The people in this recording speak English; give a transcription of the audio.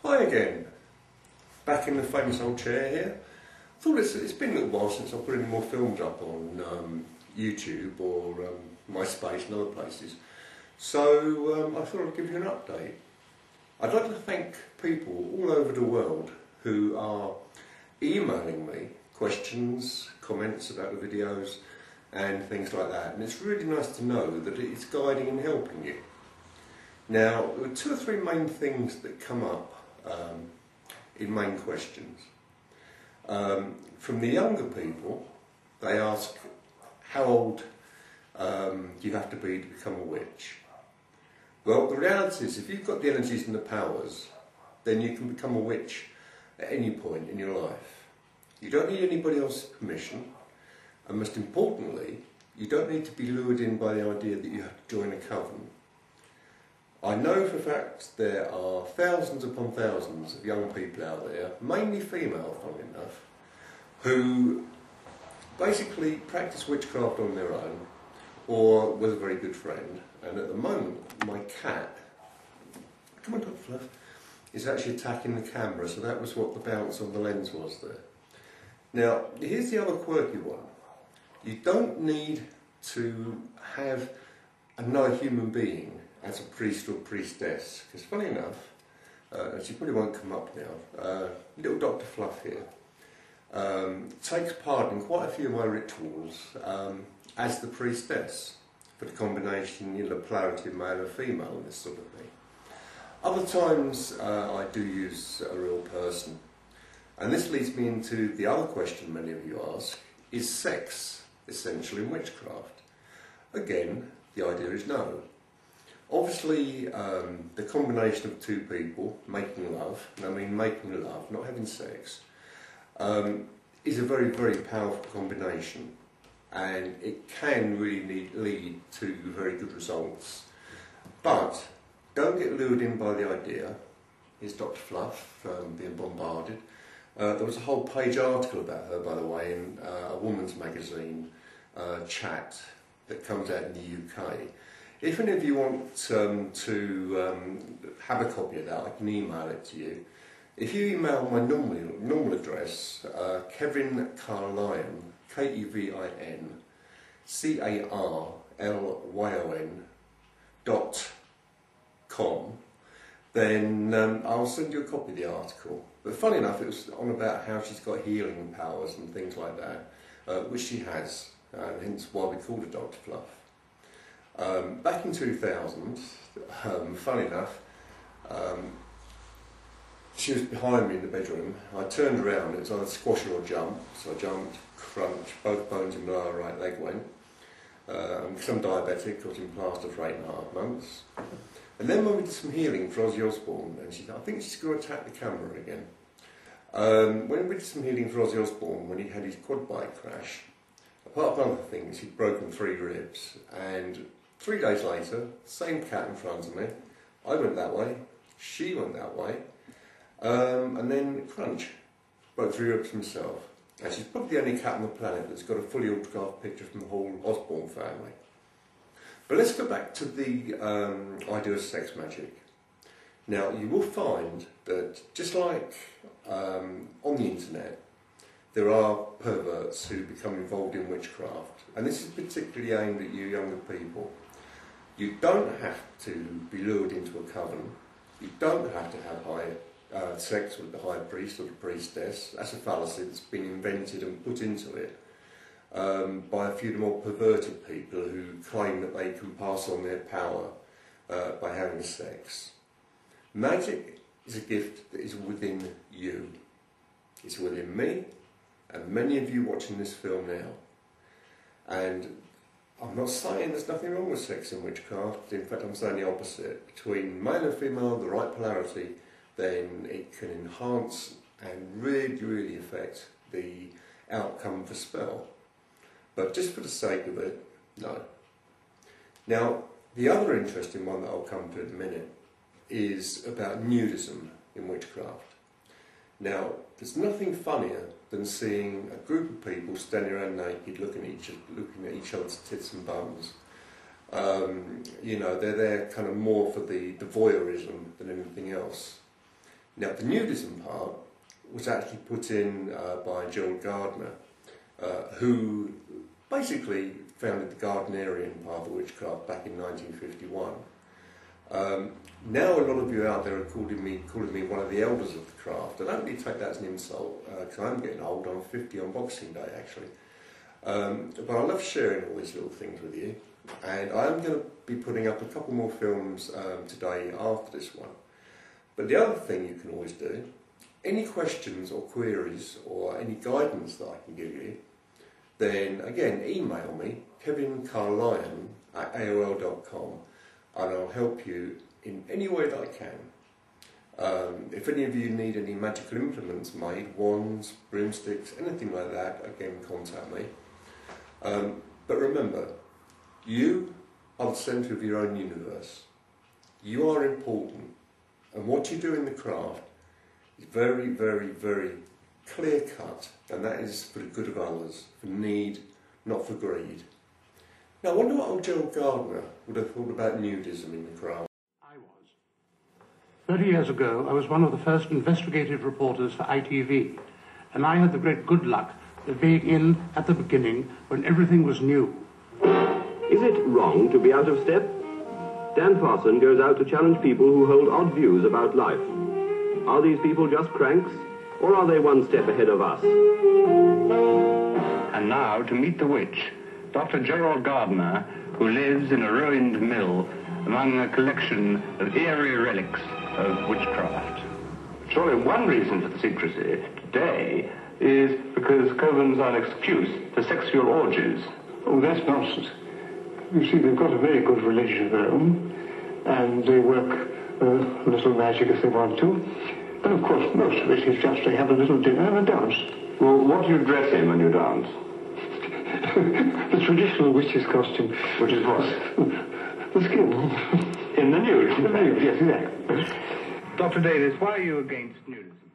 Hi again, back in the famous old chair here. Thought it's been a little while since I've put any more films up on YouTube or MySpace and other places. So I thought I'd give you an update. I'd like to thank people all over the world who are emailing me questions, comments about the videos and things like that. And it's really nice to know that it's guiding and helping you. Now, there are two or three main things that come up in main questions. From the younger people, they ask how old you have to be become a witch. Well, the reality is if you've got the energies and the powers, then you can become a witch at any point in your life. You don't need anybody else's permission, and most importantly, you don't need to be lured in by the idea that you have to join a coven. I know for a fact there are thousands upon thousands of young people out there, mainly female, funnily enough, who basically practice witchcraft on their own or with a very good friend. And at the moment, my cat, come on, Dr. Fluff, is actually attacking the camera, so that was what the bounce on the lens was there. Now, here's the other quirky one. You don't need to have another human being as a priest or priestess, because funny enough, and she probably won't come up now, little Dr. Fluff here takes part in quite a few of my rituals as the priestess, for the combination, the polarity of male and female and this sort of thing. Other times I do use a real person. And this leads me into the other question many of you ask, is sex essential in witchcraft? Again, the idea is no. Obviously, the combination of two people making love, and I mean making love, not having sex, is a very, very powerful combination. And it can really lead to very good results. But don't get lured in by the idea. Here's Dr. Fluff being bombarded. There was a whole page article about her, by the way, in a woman's magazine, Chat, that comes out in the UK. If any of you want to have a copy of that, I can email it to you. If you email my normal address, Kevin Carlyon, KEVIN CARLYON.com, then I'll send you a copy of the article. But funny enough, it was on about how she's got healing powers and things like that, which she has, and hence why we called her Dr. Fluff. Back in 2000, funny enough, she was behind me in the bedroom. I turned around, it was either squash or jump, so I jumped, crunch, both bones in my lower right leg went. Because I'm diabetic, I was in plaster for 8.5 months. And then when we did some healing for Ozzy Osbourne, and I think she's going to attack the camera again. When we did some healing for Ozzy Osbourne, when he had his quad bike crash, apart from other things, he'd broken 3 ribs. And 3 days later, same cat in front of me, I went that way, she went that way, and then crunch, broke 3 ribs himself. And she's probably the only cat on the planet that's got a fully autographed picture from the whole Osbourne family. But let's go back to the idea of sex magic. Now, you will find that just like on the internet, there are perverts who become involved in witchcraft. And this is particularly aimed at you younger people. You don't have to be lured into a coven. You don't have to have sex with the high priest or the priestess. That's a fallacy that's been invented and put into it by a few of the more perverted people who claim that they can pass on their power by having sex. Magic is a gift that is within you. It's within me and many of you watching this film now. And I'm not saying there's nothing wrong with sex and witchcraft. In fact, I'm saying the opposite. Between male and female, the right polarity, then it can enhance and really, really affect the outcome of a spell. But just for the sake of it, no. Now, the other interesting one that I'll come to in a minute is about nudism in witchcraft. Now, there's nothing funnier than seeing a group of people standing around naked looking at each other's tits and bums. You know, they're there kind of more for the voyeurism than anything else. Now, the nudism part was actually put in by Gerald Gardner, who basically founded the Gardnerian part of witchcraft back in 1951. Now a lot of you out there are calling me one of the elders of the craft. I don't really take that as an insult, because I'm getting old. I'm 50 on Boxing Day, actually. But I love sharing all these little things with you. And I'm going to be putting up a couple more films today after this one. But the other thing you can always do, any questions or queries or any guidance that I can give you, then again, email me, kevincarlyon@aol.com, and I'll help you in any way that I can. If any of you need any magical implements made, wands, broomsticks, anything like that, again, contact me. But remember, you are the centre of your own universe. You are important, and what you do in the craft is very, very, very clear-cut, and that is for the good of others, for need, not for greed. Now, I wonder what old Gerald Gardner would have thought about nudism in the craft. 30 years ago, I was one of the first investigative reporters for ITV, and I had the great good luck of being in at the beginning when everything was new. Is it wrong to be out of step? Dan Farson goes out to challenge people who hold odd views about life. Are these people just cranks, or are they one step ahead of us? And now to meet the witch, Dr. Gerald Gardner, who lives in a ruined mill among a collection of eerie relics of witchcraft. Surely one reason for the secrecy today is because covens are an excuse for sexual orgies. Oh, that's nonsense. You see, they've got a very good religion of their own, and they work a little magic if they want to. And of course, most of it is just they have a little dinner and a dance. Well, what do you dress in when you dance? The traditional witch's costume. Which is what? The skin. In the nude? The nude, yes, exactly. Dr. Davis, why are you against nudism?